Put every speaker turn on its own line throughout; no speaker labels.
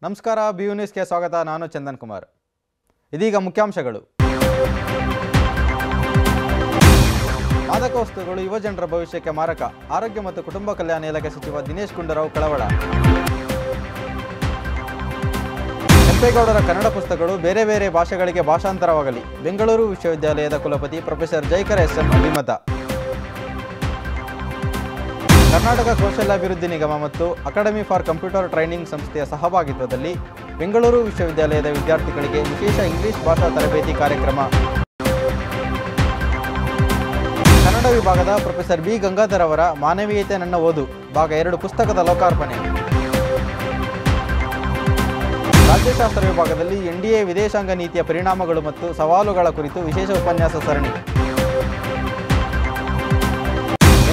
ನಮಸ್ಕಾರ BU ನ್ಯೂಸ್ಗೆ ಸ್ವಾಗತ. ನಾನು ಚಂದನ್ ಕುಮಾರ್. ಇದೀಗ ಮುಖ್ಯಾಂಶಗಳು. ಮಾದಕ ವಸ್ತುಗಳು ಯುವಜನರ ಭವಿಷ್ಯಕ್ಕೆ ಮಾರಕ. ಆರೋಗ್ಯ ಮತ್ತು ಕುಟುಂಬ ಕಲ್ಯಾಣ ಇಲಾಖೆ ಸಚಿವ ದಿನೇಶ್ ಗುಂಡೂರಾವ್ ಕಳವಳ. ಕೆಂಪೇಗೌಡರ ಕನ್ನಡ ಪುಸ್ತಕಗಳು ಬೇರೆ ಬೇರೆ ಭಾಷೆಗಳಿಗೆ ಭಾಷಾಂತರವಾಗಲಿ. ಬೆಂಗಳೂರು ವಿಶ್ವವಿದ್ಯಾಲಯದ ಕುಲಪತಿ ಪ್ರೊಫೆಸರ್ ಜೈಕರ್ SM ಅಭಿಮತ. ಕರ್ನಾಟಕ ಕೌಶಲ್ಯಾಭಿವೃದ್ಧಿ ನಿಗಮ ಮತ್ತು ಅಕಾಡೆಮಿ ಫಾರ್ ಕಂಪ್ಯೂಟರ್ ಟ್ರೈನಿಂಗ್ ಸಂಸ್ಥೆಯ ಸಹಭಾಗಿತ್ವದಲ್ಲಿ ಬೆಂಗಳೂರು ವಿಶ್ವವಿದ್ಯಾಲಯದ ವಿದ್ಯಾರ್ಥಿಗಳಿಗೆ ವಿಶೇಷ ಇಂಗ್ಲಿಷ್ ಭಾಷಾ ತರಬೇತಿ ಕಾರ್ಯಕ್ರಮ. ಕನ್ನಡ ವಿಭಾಗದ ಪ್ರೊಫೆಸರ್ B ಗಂಗಾಧರ್ ಅವರ ಮಾನವೀಯತೆ ನನ್ನ ಓದು ಭಾಗ 2 ಪುಸ್ತಕದ ಲೋಕಾರ್ಪಣೆ. ರಾಜ್ಯಶಾಸ್ತ್ರ ವಿಭಾಗದಲ್ಲಿ NDA ವಿದೇಶಾಂಗ ನೀತಿಯ ಪರಿಣಾಮಗಳು ಮತ್ತು ಸವಾಲುಗಳ ಕುರಿತು ವಿಶೇಷ ಉಪನ್ಯಾಸ ಸರಣಿ.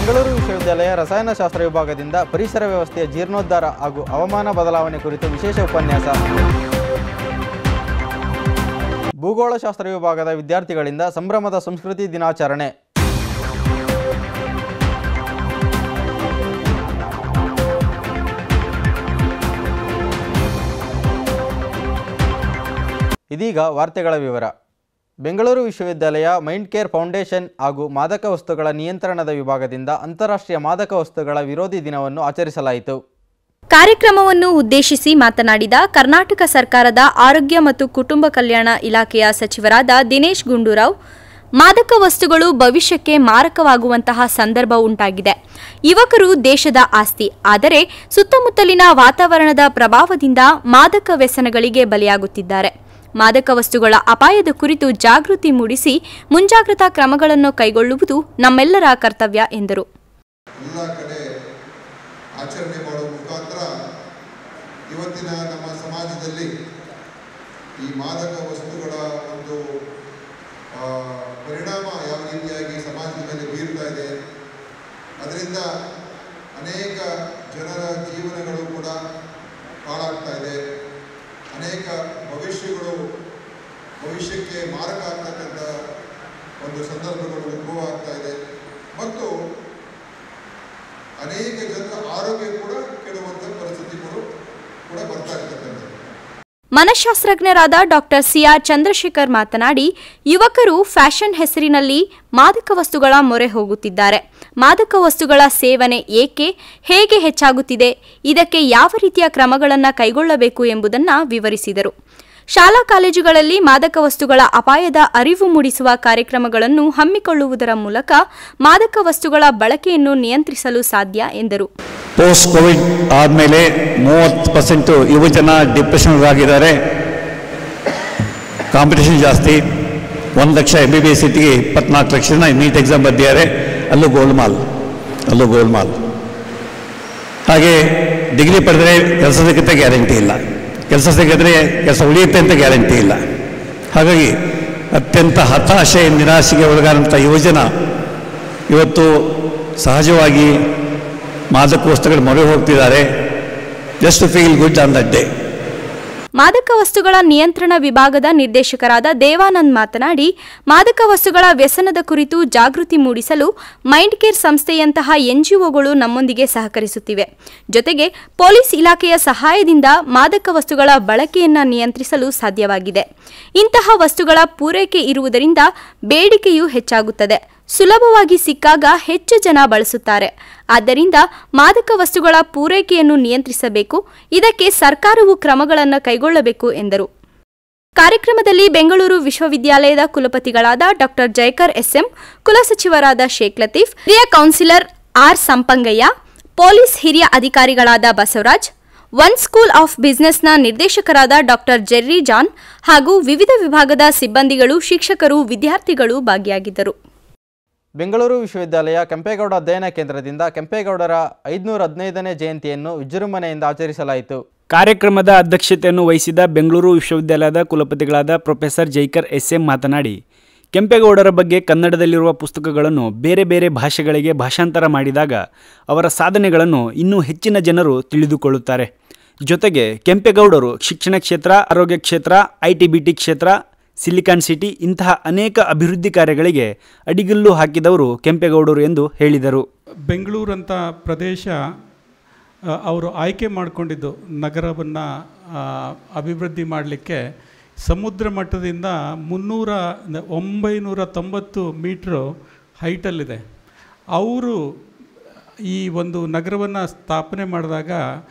ಬೆಂಗಳೂರು ವಿಶ್ವವಿದ್ಯಾಲಯ ರಸಾಯನಶಾಸ್ತ್ರ ವಿಭಾಗದಿಂದ ಪರಿಸರ ವ್ಯವಸ್ಥೆಯ ಜೀರ್ಣೋದ್ಧಾರ ಹಾಗೂ ಹವಾಮಾನ ಬದಲಾವಣೆ ಕುರಿತು ವಿಶೇಷ ಉಪನ್ಯಾಸ. ಭೂಗೋಳಶಾಸ್ತ್ರ ವಿಭಾಗದ ವಿದ್ಯಾರ್ಥಿಗಳಿಂದ ಸಂಭ್ರಮದ ಸಂಸ್ಕೃತಿ ದಿನಾಚರಣೆ. ಇದೀಗ ವಾರ್ತೆಗಳ ವಿವರ. ಬೆಂಗಳೂರು ವಿಶ್ವವಿದ್ಯಾಲಯ ಮೈಂಡ್ ಕೇರ್ ಫೌಂಡೇಶನ್ ಹಾಗೂ ಮಾದಕ ವಸ್ತುಗಳ ನಿಯಂತ್ರಣದ ವಿಭಾಗದಿಂದ ಅಂತಾರಾಷ್ಟ್ರೀಯ ಮಾದಕ ವಸ್ತುಗಳ ವಿರೋಧಿ ದಿನವನ್ನು ಆಚರಿಸಲಾಯಿತು.
ಕಾರ್ಯಕ್ರಮವನ್ನು ಉದ್ದೇಶಿಸಿ ಮಾತನಾಡಿದ ಕರ್ನಾಟಕ ಸರ್ಕಾರದ ಆರೋಗ್ಯ ಮತ್ತು ಕುಟುಂಬ ಕಲ್ಯಾಣ ಇಲಾಖೆಯ ಸಚಿವರಾದ ದಿನೇಶ್ ಗುಂಡೂರಾವ್, ಮಾದಕ ವಸ್ತುಗಳು ಭವಿಷ್ಯಕ್ಕೆ ಮಾರಕವಾಗುವಂತಹ ಸಂದರ್ಭ ಉಂಟಾಗಿದೆ. ಯುವಕರು ದೇಶದ ಆಸ್ತಿ, ಆದರೆ ಸುತ್ತಮುತ್ತಲಿನ ವಾತಾವರಣದ ಪ್ರಭಾವದಿಂದ ಮಾದಕ ವ್ಯಸನಗಳಿಗೆ ಬಲಿಯಾಗುತ್ತಿದ್ದಾರೆ. ಮಾದಕ ವಸ್ತುಗಳ ಅಪಾಯದ ಕುರಿತು ಜಾಗೃತಿ ಮೂಡಿಸಿ ಮುಂಜಾಗ್ರತಾ ಕ್ರಮಗಳನ್ನು ಕೈಗೊಳ್ಳುವುದು ನಮ್ಮೆಲ್ಲರ ಕರ್ತವ್ಯ ಎಂದರು.
ಎಲ್ಲ ಕಡೆ ಆಚರಣೆ ಮಾಡುವ ಮುಖಾಂತರ ಇವತ್ತಿನ ನಮ್ಮ ಸಮಾಜದಲ್ಲಿ ಈ ಮಾದಕ ವಸ್ತುಗಳ ಒಂದು ಪರಿಣಾಮ ಯಾವ ರೀತಿಯಾಗಿ ಸಮಾಜದ ಮೇಲೆ ಬೀರ್ತಾ ಇದೆ, ಅದರಿಂದ ಅನೇಕ ಜನರ ಜೀವನಗಳು ಕೂಡ ಹಾಳಾಗ್ತಾ ಇದೆ. ಅನೇಕ ಭವಿಷ್ಯಕ್ಕೆ ಮಾರಕ ಆಗ್ತಕ್ಕಂಥ ಒಂದು ಸಂದರ್ಭಗಳು ಉದ್ಭವ ಆಗ್ತಾ ಇದೆ ಮತ್ತು ಅನೇಕ ಜನರ ಆರೋಗ್ಯ ಕೂಡ ಕೆಡುವಂಥ ಪರಿಸ್ಥಿತಿಗಳು ಕೂಡ ಬರ್ತಾ ಇರ್ತಕ್ಕಂಥದ್ದು.
ಮನಃಶಾಸ್ತ್ರಜ್ಞರಾದ ಡಾಕ್ಟರ್ CR ಚಂದ್ರಶೇಖರ್ ಮಾತನಾಡಿ, ಯುವಕರು ಫ್ಯಾಷನ್ ಹೆಸರಿನಲ್ಲಿ ಮಾದಕ ವಸ್ತುಗಳ ಮೊರೆ ಹೋಗುತ್ತಿದ್ದಾರೆ. ಮಾದಕ ವಸ್ತುಗಳ ಸೇವನೆ ಏಕೆ, ಹೇಗೆ ಹೆಚ್ಚಾಗುತ್ತಿದೆ, ಇದಕ್ಕೆ ಯಾವ ರೀತಿಯ ಕ್ರಮಗಳನ್ನು ಕೈಗೊಳ್ಳಬೇಕು ಎಂಬುದನ್ನು ವಿವರಿಸಿದರು. ಶಾಲಾ ಕಾಲೇಜುಗಳಲ್ಲಿ ಮಾದಕ ವಸ್ತುಗಳ ಅಪಾಯದ ಅರಿವು ಮೂಡಿಸುವ ಕಾರ್ಯಕ್ರಮಗಳನ್ನು ಹಮ್ಮಿಕೊಳ್ಳುವುದರ ಮೂಲಕ ಮಾದಕ ವಸ್ತುಗಳ ಬಳಕೆಯನ್ನು ನಿಯಂತ್ರಿಸಲು ಸಾಧ್ಯ ಎಂದರು.
ಪೋಸ್ಟ್ ಕೋವಿಡ್ ಆದಮೇಲೆ 30% ಯುವಜನ ಡಿಪ್ರೆಷನ್ ಆಗಿದ್ದಾರೆ. ಕಾಂಪಿಟೇಷನ್ ಜಾಸ್ತಿ. 1 ಲಕ್ಷ MBBS ಸೀಟಿಗೆ 24 ಲಕ್ಷ ಜನ ನೀಟ್ ಎಕ್ಸಾಮ್ ಬರೆದಿದ್ದಾರೆ. ಅಲ್ಲೂ ಗೋಲ್ಮಾಲ್. ಹಾಗೆ ಡಿಗ್ರಿ ಪಡೆದರೆ ಕೆಲಸ ಸಿಗುತ್ತೆ ಗ್ಯಾರಂಟಿ ಇಲ್ಲ, ಕೆಲಸ ಸಿಕ್ಕಿದ್ರೆ ಕೆಲಸ ಉಳಿಯುತ್ತೆ ಅಂತ ಗ್ಯಾರಂಟಿ ಇಲ್ಲ. ಹಾಗಾಗಿ ಅತ್ಯಂತ ಹತಾಶೆ, ನಿರಾಶೆಗೆ ಒಳಗಾದಂಥ ಯುವಜನ ಇವತ್ತು ಸಹಜವಾಗಿ ಮಾದಕ ವಸ್ತುಗಳ ಮೊರೆ ಹೋಗ್ತಿದ್ದಾರೆ. Just feel good on that day.
ಮಾದಕ ವಸ್ತುಗಳ ನಿಯಂತ್ರಣ ವಿಭಾಗದ ನಿರ್ದೇಶಕರಾದ ದೇವಾನಂದ್ ಮಾತನಾಡಿ, ಮಾದಕ ವಸ್ತುಗಳ ವ್ಯಸನದ ಕುರಿತು ಜಾಗೃತಿ ಮೂಡಿಸಲು ಮೈಂಡ್ ಕೇರ್ ಸಂಸ್ಥೆಯಂತಹ NGOಗಳು ನಮ್ಮೊಂದಿಗೆ ಸಹಕರಿಸುತ್ತಿವೆ. ಜೊತೆಗೆ ಪೊಲೀಸ್ ಇಲಾಖೆಯ ಸಹಾಯದಿಂದ ಮಾದಕ ವಸ್ತುಗಳ ಬಳಕೆಯನ್ನು ನಿಯಂತ್ರಿಸಲು ಸಾಧ್ಯವಾಗಿದೆ. ಇಂತಹ ವಸ್ತುಗಳ ಪೂರೈಕೆ ಇರುವುದರಿಂದ ಬೇಡಿಕೆಯೂ ಹೆಚ್ಚಾಗುತ್ತದೆ. ಸುಲಭವಾಗಿ ಸಿಕ್ಕಾಗ ಹೆಚ್ಚು ಜನ ಬಳಸುತ್ತಾರೆ. ಆದ್ದರಿಂದ ಮಾದಕ ವಸ್ತುಗಳ ಪೂರೈಕೆಯನ್ನು ನಿಯಂತ್ರಿಸಬೇಕು. ಇದಕ್ಕೆ ಸರ್ಕಾರವು ಕ್ರಮಗಳನ್ನು ಕೈಗೊಳ್ಳಬೇಕು ಎಂದರು. ಕಾರ್ಯಕ್ರಮದಲ್ಲಿ ಬೆಂಗಳೂರು ವಿಶ್ವವಿದ್ಯಾಲಯದ ಕುಲಪತಿಗಳಾದ ಡಾಕ್ಟರ್ ಜೈಕರ್ SM, ಕುಲಸಚಿವರಾದ ಶೇಖ್ ಲತೀಫ್, ಹಿರಿಯ ಕೌನ್ಸಿಲರ್ R ಸಂಪಂಗಯ್ಯ, ಪೊಲೀಸ್ ಹಿರಿಯ ಅಧಿಕಾರಿಗಳಾದ ಬಸವರಾಜ್, ಒನ್ ಸ್ಕೂಲ್ ಆಫ್ ಬಿಸಿನೆಸ್ನ ನಿರ್ದೇಶಕರಾದ ಡಾಕ್ಟರ್ ಜೆರ್ರಿ ಜಾನ್ ಹಾಗೂ ವಿವಿಧ ವಿಭಾಗದ ಸಿಬ್ಬಂದಿಗಳು, ಶಿಕ್ಷಕರು, ವಿದ್ಯಾರ್ಥಿಗಳು ಭಾಗಿಯಾಗಿದ್ದರು.
ಬೆಂಗಳೂರು ವಿಶ್ವವಿದ್ಯಾಲಯ ಕೆಂಪೇಗೌಡ ಅಧ್ಯಯನ ಕೇಂದ್ರದಿಂದ ಕೆಂಪೇಗೌಡರ 515ನೇ ಜಯಂತಿಯನ್ನು ವಿಜೃಂಭಣೆಯಿಂದ ಆಚರಿಸಲಾಯಿತು.
ಕಾರ್ಯಕ್ರಮದ ಅಧ್ಯಕ್ಷತೆಯನ್ನು ವಹಿಸಿದ ಬೆಂಗಳೂರು ವಿಶ್ವವಿದ್ಯಾಲಯದ ಕುಲಪತಿಗಳಾದ ಪ್ರೊಫೆಸರ್ ಜೈಕರ್ SM ಮಾತನಾಡಿ, ಕೆಂಪೇಗೌಡರ ಬಗ್ಗೆ ಕನ್ನಡದಲ್ಲಿರುವ ಪುಸ್ತಕಗಳನ್ನು ಬೇರೆ ಬೇರೆ ಭಾಷೆಗಳಿಗೆ ಭಾಷಾಂತರ ಮಾಡಿದಾಗ ಅವರ ಸಾಧನೆಗಳನ್ನು ಇನ್ನೂ ಹೆಚ್ಚಿನ ಜನರು ತಿಳಿದುಕೊಳ್ಳುತ್ತಾರೆ. ಜೊತೆಗೆ ಕೆಂಪೇಗೌಡರು ಶಿಕ್ಷಣ ಕ್ಷೇತ್ರ, ಆರೋಗ್ಯ ಕ್ಷೇತ್ರ, IT-BT ಕ್ಷೇತ್ರ, ಸಿಲಿಕಾನ್ ಸಿಟಿ ಇಂತಹ ಅನೇಕ ಅಭಿವೃದ್ಧಿ ಕಾರ್ಯಗಳಿಗೆ ಅಡಿಗಲ್ಲು ಹಾಕಿದವರು ಕೆಂಪೇಗೌಡರು ಎಂದು ಹೇಳಿದರು.
ಬೆಂಗಳೂರಂಥ ಪ್ರದೇಶ ಅವರು ಆಯ್ಕೆ ಮಾಡಿಕೊಂಡಿದ್ದು ನಗರವನ್ನು ಅಭಿವೃದ್ಧಿ ಮಾಡಲಿಕ್ಕೆ ಸಮುದ್ರ ಮಟ್ಟದಿಂದ 990 ಮೀಟ್ರು ಹೈಟಲ್ಲಿದೆ. ಅವರು ಈ ಒಂದು ನಗರವನ್ನು ಸ್ಥಾಪನೆ ಮಾಡಿದಾಗ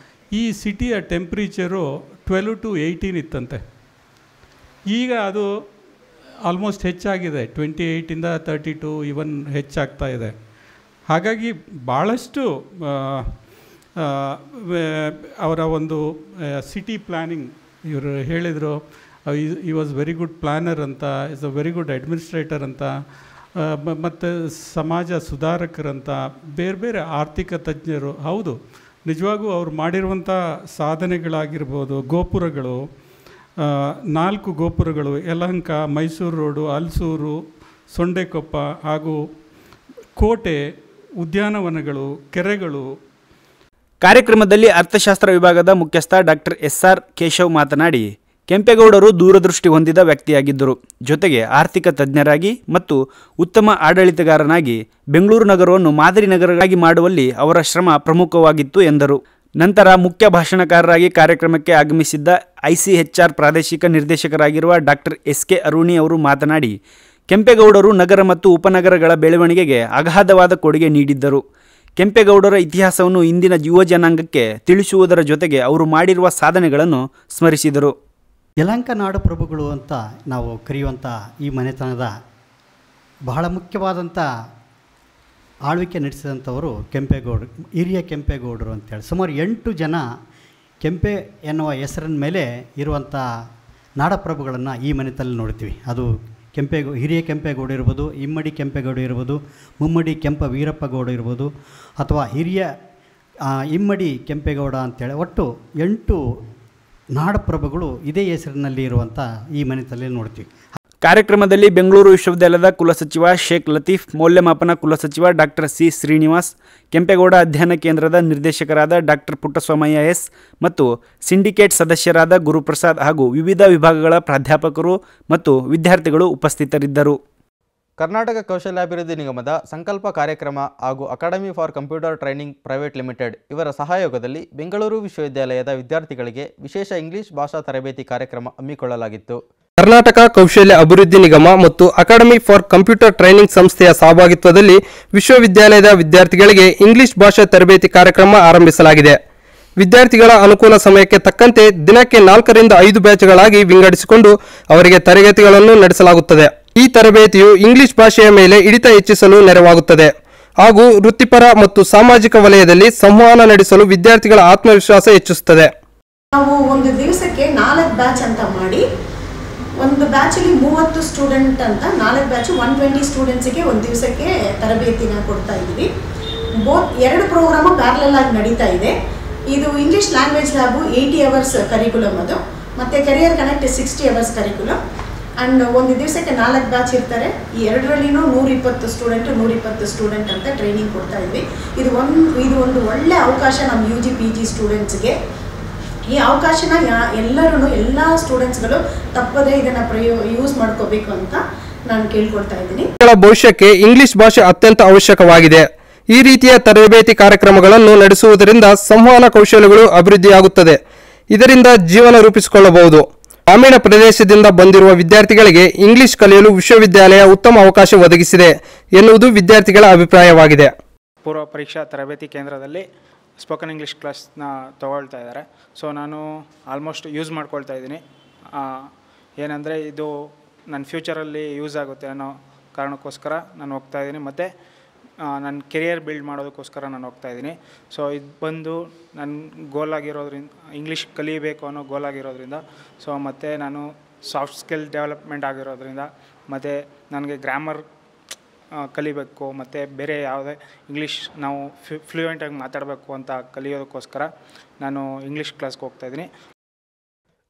ಈ ಸಿಟಿಯ ಟೆಂಪ್ರೇಚರು 12 to 18 ಇತ್ತಂತೆ. ಈಗ ಅದು ಆಲ್ಮೋಸ್ಟ್ ಹೆಚ್ಚಾಗಿದೆ, 28ಇಂದ 32 ಇವನ್ ಹೆಚ್ಚಾಗ್ತಾ ಇದೆ. ಹಾಗಾಗಿ ಭಾಳಷ್ಟು ಅವರ ಒಂದು ಸಿಟಿ ಪ್ಲ್ಯಾನಿಂಗ್ ಇವರು ಹೇಳಿದರು, ಈ ವಾಸ್ ವೆರಿ ಗುಡ್ ಪ್ಲ್ಯಾನರ್ ಅಂತ, is a very good administrator ಅಂತ, ಮತ್ತು ಸಮಾಜ ಸುಧಾರಕರಂತ, ಬೇರೆ ಬೇರೆ ಆರ್ಥಿಕ ತಜ್ಞರು. ಹೌದು, ನಿಜವಾಗೂ ಅವ್ರು ಮಾಡಿರುವಂಥ ಸಾಧನೆಗಳಾಗಿರ್ಬೋದು, ಗೋಪುರಗಳು, 4 ಗೋಪುರಗಳು, ಯಲಹಂಕ, ಮೈಸೂರು ರೋಡು, ಹಲಸೂರು, ಸೊಂಡೆಕೊಪ್ಪ ಹಾಗೂ ಕೋಟೆ, ಉದ್ಯಾನವನಗಳು, ಕೆರೆಗಳು.
ಕಾರ್ಯಕ್ರಮದಲ್ಲಿ ಅರ್ಥಶಾಸ್ತ್ರ ವಿಭಾಗದ ಮುಖ್ಯಸ್ಥ ಡಾಕ್ಟರ್ SR ಕೇಶವ್ ಮಾತನಾಡಿ, ಕೆಂಪೇಗೌಡರು ದೂರದೃಷ್ಟಿ ಹೊಂದಿದ ವ್ಯಕ್ತಿಯಾಗಿದ್ದರು. ಜೊತೆಗೆ ಆರ್ಥಿಕ ತಜ್ಞರಾಗಿ ಮತ್ತು ಉತ್ತಮ ಆಡಳಿತಗಾರನಾಗಿ ಬೆಂಗಳೂರು ನಗರವನ್ನು ಮಾದರಿ ನಗರವಾಗಿ ಮಾಡುವಲ್ಲಿ ಅವರ ಶ್ರಮ ಪ್ರಮುಖವಾಗಿತ್ತು ಎಂದರು. ನಂತರ ಮುಖ್ಯ ಭಾಷಣಕಾರರಾಗಿ ಕಾರ್ಯಕ್ರಮಕ್ಕೆ ಆಗಮಿಸಿದ್ದ ICHR ಪ್ರಾದೇಶಿಕ ನಿರ್ದೇಶಕರಾಗಿರುವ ಡಾಕ್ಟರ್ SK ಅರುಣಿ ಅವರು ಮಾತನಾಡಿ, ಕೆಂಪೇಗೌಡರು ನಗರ ಮತ್ತು ಉಪನಗರಗಳ ಬೆಳವಣಿಗೆಗೆ ಅಗಾಧವಾದ ಕೊಡುಗೆ ನೀಡಿದ್ದರು. ಕೆಂಪೇಗೌಡರ ಇತಿಹಾಸವನ್ನು ಇಂದಿನ ಯುವ ಜನಾಂಗಕ್ಕೆ ತಿಳಿಸುವುದರ ಜೊತೆಗೆ ಅವರು ಮಾಡಿರುವ ಸಾಧನೆಗಳನ್ನು ಸ್ಮರಿಸಿದರು.
ಯಲಹಂಕ ನಾಡು ಪ್ರಭುಗಳು ಅಂತ ನಾವು ಕರೆಯುವಂಥ ಈ ಮನೆತನದ ಬಹಳ ಮುಖ್ಯವಾದಂಥ ಆಳ್ವಿಕೆ ನಡೆಸಿದಂಥವರು ಹಿರಿಯ ಕೆಂಪೇಗೌಡರು ಅಂತೇಳಿ. ಸುಮಾರು 8 ಜನ ಕೆಂಪೆ ಎನ್ನುವ ಹೆಸರಿನ ಮೇಲೆ ಇರುವಂಥ ನಾಡಪ್ರಭುಗಳನ್ನು ಈ ಮನೆತನಲ್ಲಿ ನೋಡ್ತೀವಿ. ಅದು ಹಿರಿಯ ಕೆಂಪೇಗೌಡ ಇರ್ಬೋದು, ಇಮ್ಮಡಿ ಕೆಂಪೇಗೌಡ ಇರ್ಬೋದು, ಮುಮ್ಮಡಿ ಕೆಂಪ ವೀರಪ್ಪಗೌಡ ಇರ್ಬೋದು, ಅಥವಾ ಹಿರಿಯ ಇಮ್ಮಡಿ ಕೆಂಪೇಗೌಡ ಅಂತೇಳಿ ಒಟ್ಟು 8 ನಾಡಪ್ರಭುಗಳು ಇದೇ ಹೆಸರಿನಲ್ಲಿ ಇರುವಂಥ ಈ ಮನೆತಲ್ಲಿ ನೋಡ್ತೀವಿ.
ಕಾರ್ಯಕ್ರಮದಲ್ಲಿ ಬೆಂಗಳೂರು ವಿಶ್ವವಿದ್ಯಾಲಯದ ಕುಲಸಚಿವ ಶೇಖ್ ಲತೀಫ್, ಮೌಲ್ಯಮಾಪನ ಕುಲಸಚಿವ ಡಾಕ್ಟರ್ C ಶ್ರೀನಿವಾಸ್, ಕೆಂಪೇಗೌಡ ಅಧ್ಯಯನ ಕೇಂದ್ರದ ನಿರ್ದೇಶಕರಾದ ಡಾಕ್ಟರ್ ಪುಟ್ಟಸ್ವಾಮಯ್ಯ S ಮತ್ತು ಸಿಂಡಿಕೇಟ್ ಸದಸ್ಯರಾದ ಗುರುಪ್ರಸಾದ್ ಹಾಗೂ ವಿವಿಧ ವಿಭಾಗಗಳ ಪ್ರಾಧ್ಯಾಪಕರು ಮತ್ತು ವಿದ್ಯಾರ್ಥಿಗಳು ಉಪಸ್ಥಿತರಿದ್ದರು.
ಕರ್ನಾಟಕ ಕೌಶಲ್ಯಾಭಿವೃದ್ಧಿ ನಿಗಮದ ಸಂಕಲ್ಪ ಕಾರ್ಯಕ್ರಮ ಹಾಗೂ academy for computer training private limited ಇವರ ಸಹಯೋಗದಲ್ಲಿ ಬೆಂಗಳೂರು ವಿಶ್ವವಿದ್ಯಾಲಯದ ವಿದ್ಯಾರ್ಥಿಗಳಿಗೆ ವಿಶೇಷ ಇಂಗ್ಲಿಷ್ ಭಾಷಾ ತರಬೇತಿ ಕಾರ್ಯಕ್ರಮ ಹಮ್ಮಿಕೊಳ್ಳಲಾಗಿತ್ತು.
ಕರ್ನಾಟಕ ಕೌಶಲ್ಯ ಅಭಿವೃದ್ಧಿ ನಿಗಮ ಮತ್ತು ಅಕಾಡೆಮಿ ಫಾರ್ ಕಂಪ್ಯೂಟರ್ ಟ್ರೈನಿಂಗ್ ಸಂಸ್ಥೆಯ ಸಹಭಾಗಿತ್ವದಲ್ಲಿ ವಿಶ್ವವಿದ್ಯಾಲಯದ ವಿದ್ಯಾರ್ಥಿಗಳಿಗೆ ಇಂಗ್ಲಿಷ್ ಭಾಷಾ ತರಬೇತಿ ಕಾರ್ಯಕ್ರಮ ಆರಂಭಿಸಲಾಗಿದೆ. ವಿದ್ಯಾರ್ಥಿಗಳ ಅನುಕೂಲ ಸಮಯಕ್ಕೆ ತಕ್ಕಂತೆ ದಿನಕ್ಕೆ 4 ರಿಂದ 5 ಬ್ಯಾಚ್ಗಳಾಗಿ ವಿಂಗಡಿಸಿಕೊಂಡು ಅವರಿಗೆ ತರಗತಿಗಳನ್ನು ನಡೆಸಲಾಗುತ್ತದೆ. ಈ ತರಬೇತಿಯು ಇಂಗ್ಲಿಷ್ ಭಾಷೆಯ ಮೇಲೆ ಹಿಡಿತ ಹೆಚ್ಚಿಸಲು ನೆರವಾಗುತ್ತದೆ ಹಾಗೂ ವೃತ್ತಿಪರ ಮತ್ತು ಸಾಮಾಜಿಕ ವಲಯದಲ್ಲಿ ಸಂವಹನ ನಡೆಸಲು ವಿದ್ಯಾರ್ಥಿಗಳ ಆತ್ಮವಿಶ್ವಾಸ ಹೆಚ್ಚಿಸುತ್ತದೆ.
ನಾವು ಒಂದು ದಿವಸಕ್ಕೆ 4 ಬ್ಯಾಚ್ ಅಂತ ಮಾಡಿ, ಒಂದು ಬ್ಯಾಚಲ್ಲಿ 30 ಸ್ಟೂಡೆಂಟ್ ಅಂತ 4 ಬ್ಯಾಚ್ 120 ಸ್ಟೂಡೆಂಟ್ಸಿಗೆ ಒಂದು ದಿವಸಕ್ಕೆ ತರಬೇತಿನ ಕೊಡ್ತಾ ಇದ್ದೀವಿ. 2 ಪ್ರೋಗ್ರಾಮು ಪ್ಯಾರಲಲ್ ಆಗಿ ನಡೀತಾ ಇದೆ. ಇದು English language lab 80 hours curriculum ಅದು, ಮತ್ತು career connect 60 hours curriculum. And ಒಂದು ದಿವಸಕ್ಕೆ 4 ಬ್ಯಾಚ್ ಇರ್ತಾರೆ. ಈ 2ರಲ್ಲಿನೂ 120 ಸ್ಟೂಡೆಂಟ್ ಅಂತ ಟ್ರೈನಿಂಗ್ ಕೊಡ್ತಾ ಇದ್ವಿ. ಇದು ಒಂದು ಒಳ್ಳೆ ಅವಕಾಶ ನಮ್ಮ UG PG ಸ್ಟೂಡೆಂಟ್ಸ್ಗೆ. ಈ ಅವಕಾಶನ ಎಲ್ಲ ಸ್ಟೂಡೆಂಟ್ಸ್ಗಳು ತಪ್ಪದೇ ಇದನ್ನು ಯೂಸ್ ಮಾಡ್ಕೋಬೇಕು ಅಂತ ನಾನು ಕೇಳ್ಕೊಳ್ತಾ ಇದ್ದೀನಿ.
ಭವಿಷ್ಯಕ್ಕೆ ಇಂಗ್ಲಿಷ್ ಭಾಷೆ ಅತ್ಯಂತ ಅವಶ್ಯಕವಾಗಿದೆ. ಈ ರೀತಿಯ ತರಬೇತಿ ಕಾರ್ಯಕ್ರಮಗಳನ್ನು ನಡೆಸುವುದರಿಂದ ಸಂವಹನ ಕೌಶಲ್ಯಗಳು ಅಭಿವೃದ್ಧಿಯಾಗುತ್ತದೆ. ಇದರಿಂದ ಜೀವನ ರೂಪಿಸಿಕೊಳ್ಳಬಹುದು. ಗ್ರಾಮೀಣ ಪ್ರದೇಶದಿಂದ ಬಂದಿರುವ ವಿದ್ಯಾರ್ಥಿಗಳಿಗೆ ಇಂಗ್ಲಿಷ್ ಕಲಿಯಲು ವಿಶ್ವವಿದ್ಯಾಲಯ ಉತ್ತಮ ಅವಕಾಶ ಒದಗಿಸಿದೆ ಎನ್ನುವುದು ವಿದ್ಯಾರ್ಥಿಗಳ ಅಭಿಪ್ರಾಯವಾಗಿದೆ.
ಪೂರ್ವ ಪರೀಕ್ಷಾ ತರಬೇತಿ ಕೇಂದ್ರದಲ್ಲಿ ಸ್ಪೋಕನ್ ಇಂಗ್ಲೀಷ್ ಕ್ಲಾಸ್ನ ತೊಗೊಳ್ತಾ ಇದ್ದಾರೆ. ಸೊ ನಾನು ಆಲ್ಮೋಸ್ಟ್ ಯೂಸ್ ಮಾಡ್ಕೊಳ್ತಾ ಇದ್ದೀನಿ. ಏನಂದರೆ ಇದು ನನ್ನ ಫ್ಯೂಚರಲ್ಲಿ ಯೂಸ್ ಆಗುತ್ತೆ ಅನ್ನೋ ಕಾರಣಕ್ಕೋಸ್ಕರ ನಾನು ಹೋಗ್ತಾ ಇದ್ದೀನಿ. ಮತ್ತು ನನ್ನ ಕೆರಿಯರ್ ಬಿಲ್ಡ್ ಮಾಡೋದಕ್ಕೋಸ್ಕರ ನಾನು ಹೋಗ್ತಾ ಇದ್ದೀನಿ. ಸೊ ಇದು ಬಂದು ನನ್ನ ಗೋಲ್ ಆಗಿರೋದ್ರಿಂದ, ಇಂಗ್ಲೀಷ್ ಕಲಿಬೇಕು ಅನ್ನೋ ಗೋಲ್ ಆಗಿರೋದ್ರಿಂದ, ಸೊ ಮತ್ತು ನಾನು ಸಾಫ್ಟ್ ಸ್ಕಿಲ್ ಡೆವಲಪ್ಮೆಂಟ್ ಆಗಿರೋದ್ರಿಂದ, ಮತ್ತು ನನಗೆ ಗ್ರಾಮರ್ ಕಲಿಬೇಕು ಮತ್ತು ಬೇರೆ ಯಾವುದೇ ಇಂಗ್ಲೀಷ್ ನಾವು ಫ್ಲೂಯೆಂಟಾಗಿ ಮಾತಾಡಬೇಕು ಅಂತ ಕಲಿಯೋದಕ್ಕೋಸ್ಕರ ನಾನು ಇಂಗ್ಲೀಷ್ ಕ್ಲಾಸ್ಗೆ ಹೋಗ್ತಾಯಿದ್ದೀನಿ.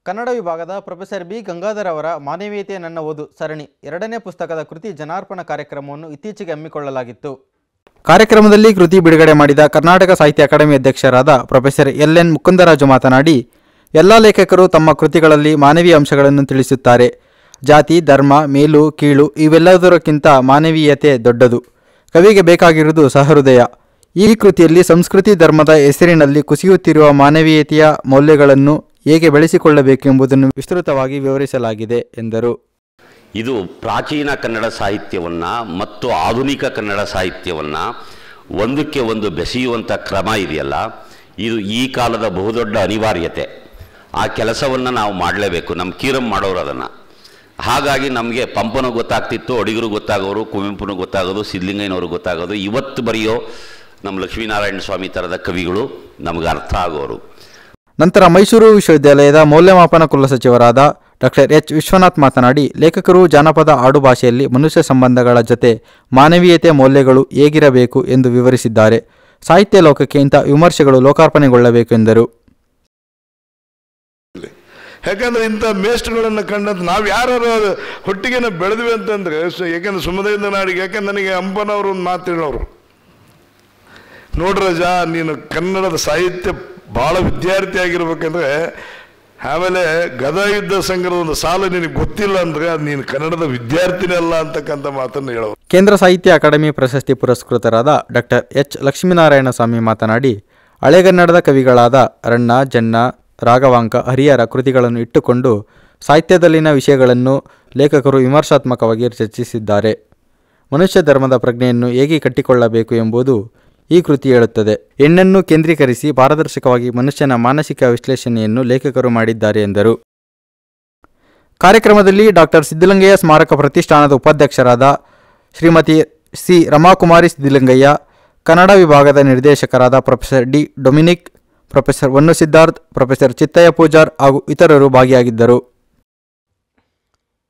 ಕನ್ನಡ ವಿಭಾಗದ ಪ್ರೊಫೆಸರ್ B ಗಂಗಾಧರ್ ಅವರ ಮಾನವೀಯತೆ ನನ್ನ ಓದು ಸರಣಿ 2ನೇ ಪುಸ್ತಕದ ಕೃತಿ ಜನಾರ್ಪಣ ಕಾರ್ಯಕ್ರಮವನ್ನು ಇತ್ತೀಚೆಗೆ ಹಮ್ಮಿಕೊಳ್ಳಲಾಗಿತ್ತು. ಕಾರ್ಯಕ್ರಮದಲ್ಲಿ ಕೃತಿ ಬಿಡುಗಡೆ ಮಾಡಿದ ಕರ್ನಾಟಕ ಸಾಹಿತ್ಯ ಅಕಾಡೆಮಿ ಅಧ್ಯಕ್ಷರಾದ ಪ್ರೊಫೆಸರ್ LN ಮುಕುಂದರಾಜು ಮಾತನಾಡಿ, ಎಲ್ಲ ಲೇಖಕರು ತಮ್ಮ ಕೃತಿಗಳಲ್ಲಿ ಮಾನವೀಯ ಅಂಶಗಳನ್ನು ತಿಳಿಸುತ್ತಾರೆ. ಜಾತಿ, ಧರ್ಮ, ಮೇಲು ಕೀಳು ಇವೆಲ್ಲದಕ್ಕಿಂತ ಮಾನವೀಯತೆ ದೊಡ್ಡದು. ಕವಿಗೆ ಬೇಕಾಗಿರುವುದು ಸಹೃದಯ. ಈ ಕೃತಿಯಲ್ಲಿ ಸಂಸ್ಕೃತಿ ಧರ್ಮದ ಹೆಸರಿನಲ್ಲಿ ಕುಸಿಯುತ್ತಿರುವ ಮಾನವೀಯತೆಯ ಮೌಲ್ಯಗಳನ್ನು ಹೇಗೆ ಬೆಳೆಸಿಕೊಳ್ಳಬೇಕೆಂಬುದನ್ನು ವಿಸ್ತೃತವಾಗಿ ವಿವರಿಸಲಾಗಿದೆ ಎಂದರು.
ಇದು ಪ್ರಾಚೀನ ಕನ್ನಡ ಸಾಹಿತ್ಯವನ್ನು ಮತ್ತು ಆಧುನಿಕ ಕನ್ನಡ ಸಾಹಿತ್ಯವನ್ನು ಒಂದಕ್ಕೆ ಒಂದು ಬೆಸೆಯುವಂಥ ಕ್ರಮ ಇದೆಯಲ್ಲ, ಇದು ಈ ಕಾಲದ ಬಹುದೊಡ್ಡ ಅನಿವಾರ್ಯತೆ. ಆ ಕೆಲಸವನ್ನು ನಾವು ಮಾಡಲೇಬೇಕು. ನಮ್ಮ ಕೀರಂ ಮಾಡೋರು ಅದನ್ನು. ಹಾಗಾಗಿ ನಮಗೆ ಪಂಪನೂ ಗೊತ್ತಾಗ್ತಿತ್ತು, ಅಡಿಗರು ಗೊತ್ತಾಗೋರು, ಕುವೆಂಪುನೂ ಗೊತ್ತಾಗೋದು, ಸಿದ್ಧಲಿಂಗಯ್ಯನವರು ಗೊತ್ತಾಗೋದು. ಇವತ್ತು ಬರೆಯೋ ನಮ್ಮ ಲಕ್ಷ್ಮೀನಾರಾಯಣ ಸ್ವಾಮಿ ಥರದ ಕವಿಗಳು ನಮಗೆ ಅರ್ಥ ಆಗೋರು.
ನಂತರ ಮೈಸೂರು ವಿಶ್ವವಿದ್ಯಾಲಯದ ಮೌಲ್ಯಮಾಪನ ಕುಲಸಚಿವರಾದ ಡಾಕ್ಟರ್ ಎಚ್ ವಿಶ್ವನಾಥ್ ಮಾತನಾಡಿ, ಲೇಖಕರು ಜಾನಪದ ಆಡುಭಾಷೆಯಲ್ಲಿ ಮನುಷ್ಯ ಸಂಬಂಧಗಳ ಜೊತೆ ಮಾನವೀಯತೆ ಮೌಲ್ಯಗಳು ಹೇಗಿರಬೇಕು ಎಂದು ವಿವರಿಸಿದ್ದಾರೆ. ಸಾಹಿತ್ಯ ಲೋಕಕ್ಕೆ ಇಂಥ ವಿಮರ್ಶೆಗಳು ಲೋಕಾರ್ಪಣೆಗೊಳ್ಳಬೇಕು ಎಂದರು.
ಯಾಕಂದ್ರೆ ಇಂಥ ಮೇಷ್ಟ್ರುಗಳನ್ನು ಕಂಡಂತ ನಾವು ಯಾರು ಹೊಟ್ಟಿಗೆ ಬೆಳೆದ್ವಿ ಅಂತಂದ್ರೆ, ಯಾಕಂದ್ರೆ ಸುಮದೇಂದ್ರ ನಾಡಿಗೆ, ಯಾಕಂದ್ರೆ ನನಗೆ ಅಂಬನವರು ಒಂದು ಮಾತು ಹೇಳೋರು, ನೋಡ್ರಜ ನೀನು ಕನ್ನಡದ ಸಾಹಿತ್ಯ ಭಾಳ ವಿದ್ಯಾರ್ಥಿ ಆಗಿರ್ಬೇಕಂದ್ರೆ, ಆಮೇಲೆ ಗದಾಯುದ್ಧ ಸಂಘದ ಒಂದು ಸಾಲು ನಿನಗೆ ಗೊತ್ತಿಲ್ಲ ಅಂದ್ರೆ ಅದು ನೀನು ಕನ್ನಡದ ವಿದ್ಯಾರ್ಥಿನೇ ಅಲ್ಲ ಅಂತಕ್ಕಂಥ ಮಾತನ್ನು ಹೇಳೋರು.
ಕೇಂದ್ರ ಸಾಹಿತ್ಯ ಅಕಾಡೆಮಿ ಪ್ರಶಸ್ತಿ ಪುರಸ್ಕೃತರಾದ ಡಾಕ್ಟರ್ ಎಚ್ ಲಕ್ಷ್ಮೀನಾರಾಯಣ ಸ್ವಾಮಿ ಮಾತನಾಡಿ, ಹಳೆಗನ್ನಡದ ಕವಿಗಳಾದ ರಣ್ಣ, ಜನ್ನ, ರಾಘವಾಂಕ, ಹರಿಹರ ಕೃತಿಗಳನ್ನು ಇಟ್ಟುಕೊಂಡು ಸಾಹಿತ್ಯದಲ್ಲಿನ ವಿಷಯಗಳನ್ನು ಲೇಖಕರು ವಿಮರ್ಶಾತ್ಮಕವಾಗಿ ಚರ್ಚಿಸಿದ್ದಾರೆ. ಮನುಷ್ಯ ಧರ್ಮದ ಪ್ರಜ್ಞೆಯನ್ನು ಹೇಗೆ ಕಟ್ಟಿಕೊಳ್ಳಬೇಕು ಎಂಬುದು ಈ ಕೃತಿ ಹೇಳುತ್ತದೆ. ಹೆಣ್ಣನ್ನು ಕೇಂದ್ರೀಕರಿಸಿ ಪಾರದರ್ಶಕವಾಗಿ ಮನುಷ್ಯನ ಮಾನಸಿಕ ವಿಶ್ಲೇಷಣೆಯನ್ನು ಲೇಖಕರು ಮಾಡಿದ್ದಾರೆ ಎಂದರು. ಕಾರ್ಯಕ್ರಮದಲ್ಲಿ ಡಾಕ್ಟರ್ ಸಿದ್ಧಲಿಂಗಯ್ಯ ಸ್ಮಾರಕ ಪ್ರತಿಷ್ಠಾನದ ಉಪಾಧ್ಯಕ್ಷರಾದ ಶ್ರೀಮತಿ ಸಿ ರಮಾಕುಮಾರಿ ಸಿದ್ಧಲಿಂಗಯ್ಯ, ಕನ್ನಡ ವಿಭಾಗದ ನಿರ್ದೇಶಕರಾದ ಪ್ರೊಫೆಸರ್ ಡಿ ಡೊಮಿನಿಕ್, ಪ್ರೊಫೆಸರ್ ವನ್ನು ಸಿದ್ಧಾರ್ಥ್, ಪ್ರೊಫೆಸರ್ ಚಿತ್ತಯ್ಯ ಪೂಜಾರ್ ಹಾಗೂ ಇತರರು ಭಾಗಿಯಾಗಿದ್ದರು.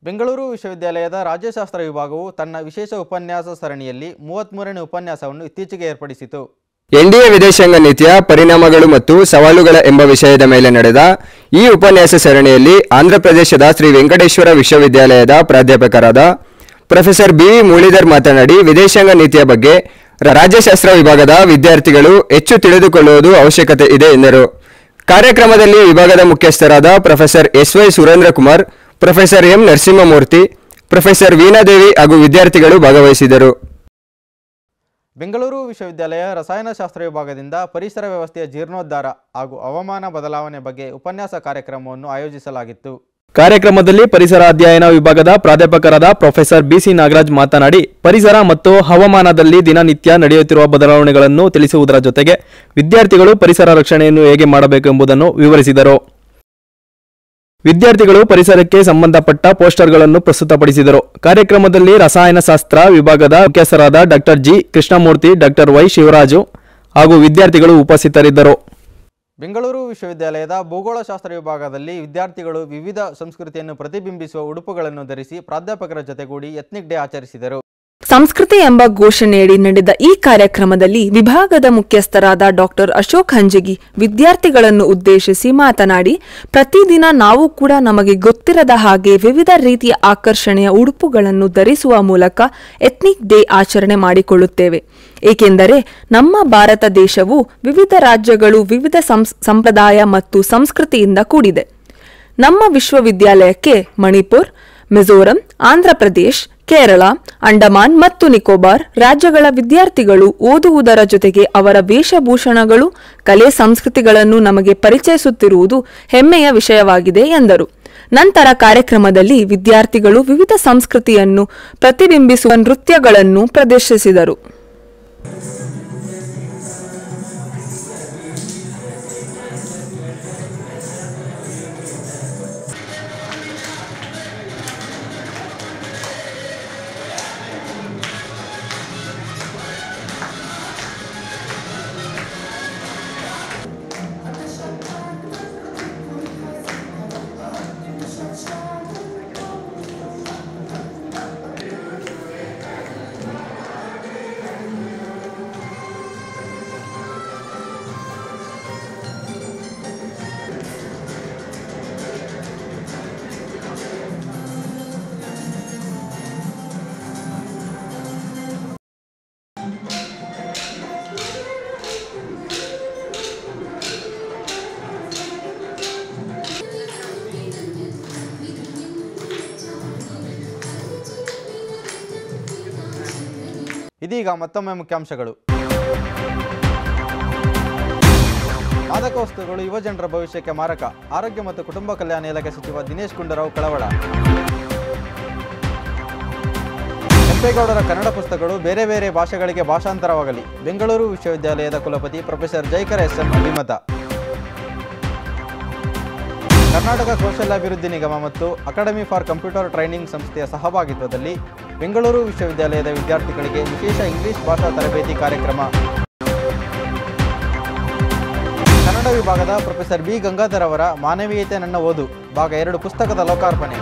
ಬೆಂಗಳೂರು ವಿಶ್ವವಿದ್ಯಾಲಯದ ರಾಜ್ಯಶಾಸ್ತ್ರ ವಿಭಾಗವು ತನ್ನ ವಿಶೇಷ ಉಪನ್ಯಾಸ ಸರಣಿಯಲ್ಲಿ 33ನೇ ಉಪನ್ಯಾಸವನ್ನು ಇತ್ತೀಚೆಗೆ ಏರ್ಪಡಿಸಿತು.
ಎನ್ಡಿಎ ವಿದೇಶಾಂಗ ನೀತಿಯ ಪರಿಣಾಮಗಳು ಮತ್ತು ಸವಾಲುಗಳ ಎಂಬ ವಿಷಯದ ಮೇಲೆ ನಡೆದ ಈ ಉಪನ್ಯಾಸ ಸರಣಿಯಲ್ಲಿ ಆಂಧ್ರಪ್ರದೇಶದ ಶ್ರೀ ವೆಂಕಟೇಶ್ವರ ವಿಶ್ವವಿದ್ಯಾಲಯದ ಪ್ರಾಧ್ಯಾಪಕರಾದ ಪ್ರೊಫೆಸರ್ ಬಿ ಮುರಳೀಧರ್ ಮಾತನಾಡಿ, ವಿದೇಶಾಂಗ ನೀತಿಯ ಬಗ್ಗೆ ರಾಜ್ಯಶಾಸ್ತ್ರ ವಿಭಾಗದ ವಿದ್ಯಾರ್ಥಿಗಳು ಹೆಚ್ಚು ತಿಳಿದುಕೊಳ್ಳುವುದು ಅವಶ್ಯಕತೆ ಇದೆ ಎಂದರು. ಕಾರ್ಯಕ್ರಮದಲ್ಲಿ ವಿಭಾಗದ ಮುಖ್ಯಸ್ಥರಾದ professor S Y. Surendra Kumar, professor M. Narasimhamurthy, professor Veenadevi ಹಾಗೂ ವಿದ್ಯಾರ್ಥಿಗಳು ಭಾಗವಹಿಸಿದರು.
ಬೆಂಗಳೂರು ವಿಶ್ವವಿದ್ಯಾಲಯ ರಸಾಯನಶಾಸ್ತ್ರ ವಿಭಾಗದಿಂದ ಪರಿಸರ ವ್ಯವಸ್ಥೆಯ ಜೀರ್ಣೋದ್ಧಾರ ಹಾಗೂ ಹವಾಮಾನ ಬದಲಾವಣೆ ಬಗ್ಗೆ ಉಪನ್ಯಾಸ ಕಾರ್ಯಕ್ರಮವನ್ನು ಆಯೋಜಿಸಲಾಗಿತ್ತು.
ಕಾರ್ಯಕ್ರಮದಲ್ಲಿ ಪರಿಸರ ಅಧ್ಯಯನ ವಿಭಾಗದ ಪ್ರಾಧ್ಯಾಪಕರಾದ ಪ್ರೊಫೆಸರ್ ಬಿಸಿ ನಾಗರಾಜ್ ಮಾತನಾಡಿ, ಪರಿಸರ ಮತ್ತು ಹವಾಮಾನದಲ್ಲಿ ದಿನನಿತ್ಯ ನಡೆಯುತ್ತಿರುವ ಬದಲಾವಣೆಗಳನ್ನು ತಿಳಿಸುವುದರ ಜೊತೆಗೆ ವಿದ್ಯಾರ್ಥಿಗಳು ಪರಿಸರ ರಕ್ಷಣೆಯನ್ನು ಹೇಗೆ ಮಾಡಬೇಕು ಎಂಬುದನ್ನು ವಿವರಿಸಿದರು. ವಿದ್ಯಾರ್ಥಿಗಳು ಪರಿಸರಕ್ಕೆ ಸಂಬಂಧಪಟ್ಟ ಪೋಸ್ಟರ್ಗಳನ್ನು ಪ್ರಸ್ತುತಪಡಿಸಿದರು. ಕಾರ್ಯಕ್ರಮದಲ್ಲಿ ರಸಾಯನಶಾಸ್ತ್ರ ವಿಭಾಗದ ಮುಖ್ಯಸ್ಥರಾದ doctor G Krishnamurthy, doctor Y Shivaraju ಹಾಗೂ ವಿದ್ಯಾರ್ಥಿಗಳು ಉಪಸ್ಥಿತರಿದ್ದರು.
ಬೆಂಗಳೂರು ವಿಶ್ವವಿದ್ಯಾಲಯದ ಭೂಗೋಳಶಾಸ್ತ್ರ ವಿಭಾಗದಲ್ಲಿ ವಿದ್ಯಾರ್ಥಿಗಳು ವಿವಿಧ ಸಂಸ್ಕೃತಿಯನ್ನು ಪ್ರತಿಬಿಂಬಿಸುವ ಉಡುಪುಗಳನ್ನು ಧರಿಸಿ ಪ್ರಾಧ್ಯಾಪಕರ ಜೊತೆಗೂಡಿ ಎತ್ನಿಕ್ ಡೇ ಆಚರಿಸಿದರು.
ಸಂಸ್ಕೃತಿ ಎಂಬ ಘೋಷಣೆಯಡಿ ನಡೆದ ಈ ಕಾರ್ಯಕ್ರಮದಲ್ಲಿ ವಿಭಾಗದ ಮುಖ್ಯಸ್ಥರಾದ ಡಾಕ್ಟರ್ ಅಶೋಕ್ ಹಂಜಗಿ ವಿದ್ಯಾರ್ಥಿಗಳನ್ನು ಉದ್ದೇಶಿಸಿ ಮಾತನಾಡಿ, ಪ್ರತಿದಿನ ನಾವು ಕೂಡ ನಮಗೆ ಗೊತ್ತಿರದ ಹಾಗೆ ವಿವಿಧ ರೀತಿಯ ಆಕರ್ಷಣೆಯ ಉಡುಪುಗಳನ್ನು ಧರಿಸುವ ಮೂಲಕ ಎತ್ನಿಕ್ ಡೇ ಆಚರಣೆ ಮಾಡಿಕೊಳ್ಳುತ್ತೇವೆ. ಏಕೆಂದರೆ ನಮ್ಮ ಭಾರತ ದೇಶವು ವಿವಿಧ ರಾಜ್ಯಗಳು, ವಿವಿಧ ಸಂಪ್ರದಾಯ ಮತ್ತು ಸಂಸ್ಕೃತಿಯಿಂದ ಕೂಡಿದೆ. ನಮ್ಮ ವಿಶ್ವವಿದ್ಯಾಲಯಕ್ಕೆ ಮಣಿಪುರ್, ಮಿಜೋರಂ, ಆಂಧ್ರಪ್ರದೇಶ್, ಕೇರಳ, ಅಂಡಮಾನ್ ಮತ್ತು ನಿಕೋಬಾರ್ ರಾಜ್ಯಗಳ ವಿದ್ಯಾರ್ಥಿಗಳು ಓದುವುದರ ಜೊತೆಗೆ ಅವರ ವೇಷಭೂಷಣಗಳು, ಕಲೆ, ಸಂಸ್ಕೃತಿಗಳನ್ನು ನಮಗೆ ಪರಿಚಯಿಸುತ್ತಿರುವುದು ಹೆಮ್ಮೆಯ ವಿಷಯವಾಗಿದೆ ಎಂದರು. ನಂತರ ಕಾರ್ಯಕ್ರಮದಲ್ಲಿ ವಿದ್ಯಾರ್ಥಿಗಳು ವಿವಿಧ ಸಂಸ್ಕೃತಿಯನ್ನು ಪ್ರತಿಬಿಂಬಿಸುವ ನೃತ್ಯಗಳನ್ನು ಪ್ರದರ್ಶಿಸಿದರು.
ಇದೀಗ ಮತ್ತೊಮ್ಮೆ ಮುಖ್ಯಾಂಶಗಳು. ಮಾದಕ ವಸ್ತುಗಳು ಯುವಜನರ ಭವಿಷ್ಯಕ್ಕೆ ಮಾರಕ. ಆರೋಗ್ಯ ಮತ್ತು ಕುಟುಂಬ ಕಲ್ಯಾಣ ಇಲಾಖೆ ಸಚಿವ ದಿನೇಶ್ ಗುಂಡೂರಾವ್ ಕಳವಳ. ಕೆಂಪೇಗೌಡರ ಕನ್ನಡ ಪುಸ್ತಕಗಳು ಬೇರೆ ಬೇರೆ ಭಾಷೆಗಳಿಗೆ ಭಾಷಾಂತರವಾಗಲಿ. ಬೆಂಗಳೂರು ವಿಶ್ವವಿದ್ಯಾಲಯದ ಕುಲಪತಿ ಪ್ರೊಫೆಸರ್ ಜೈಕರ್ ಎಸ್ ಎಂ ಅಭಿಮತ. ಕರ್ನಾಟಕ ಕೌಶಲ್ಯಾಭಿವೃದ್ಧಿ ನಿಗಮ ಮತ್ತು ಅಕಾಡೆಮಿ ಫಾರ್ ಕಂಪ್ಯೂಟರ್ ಟ್ರೈನಿಂಗ್ ಸಂಸ್ಥೆಯ ಸಹಭಾಗಿತ್ವದಲ್ಲಿ ಬೆಂಗಳೂರು ವಿಶ್ವವಿದ್ಯಾಲಯದ ವಿದ್ಯಾರ್ಥಿಗಳಿಗೆ ವಿಶೇಷ ಇಂಗ್ಲಿಷ್ ಭಾಷಾ ತರಬೇತಿ ಕಾರ್ಯಕ್ರಮ. ಕನ್ನಡ ವಿಭಾಗದ ಪ್ರೊಫೆಸರ್ ಬಿ ಗಂಗಾಧರ್ ಅವರ ಮಾನವೀಯತೆ ನನ್ನ ಓದು ಭಾಗ 2 ಪುಸ್ತಕದ ಲೋಕಾರ್ಪಣೆ.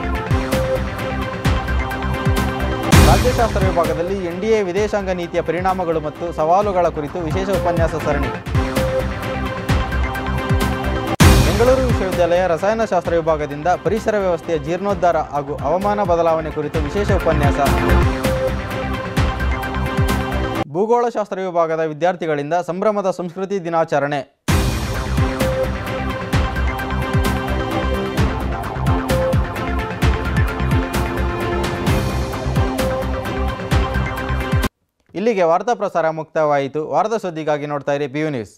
ರಾಜ್ಯಶಾಸ್ತ್ರ ವಿಭಾಗದಲ್ಲಿ ಎನ್ಡಿಎ ವಿದೇಶಾಂಗ ನೀತಿಯ ಪರಿಣಾಮಗಳು ಮತ್ತು ಸವಾಲುಗಳ ಕುರಿತು ವಿಶೇಷ ಉಪನ್ಯಾಸ ಸರಣಿ. ಬೆಂಗಳೂರು ವಿಶ್ವವಿದ್ಯಾಲಯ ರಸಾಯನಶಾಸ್ತ್ರ ವಿಭಾಗದಿಂದ ಪರಿಸರ ವ್ಯವಸ್ಥೆಯ ಜೀರ್ಣೋದ್ಧಾರ ಹಾಗೂ ಹವಾಮಾನ ಬದಲಾವಣೆ ಕುರಿತು ವಿಶೇಷ ಉಪನ್ಯಾಸ. ಭೂಗೋಳಶಾಸ್ತ್ರ ವಿಭಾಗದ ವಿದ್ಯಾರ್ಥಿಗಳಿಂದ ಸಂಭ್ರಮದ ಸಂಸ್ಕೃತಿ ದಿನಾಚರಣೆ. ಇಲ್ಲಿಗೆ ವಾರ್ತಾ ಪ್ರಸಾರ ಮುಕ್ತಾಯವಾಯಿತು. ವಾರದ ಸುದ್ದಿಗಾಗಿ ನೋಡ್ತಾ ಇರಿ PU ನ್ಯೂಸ್.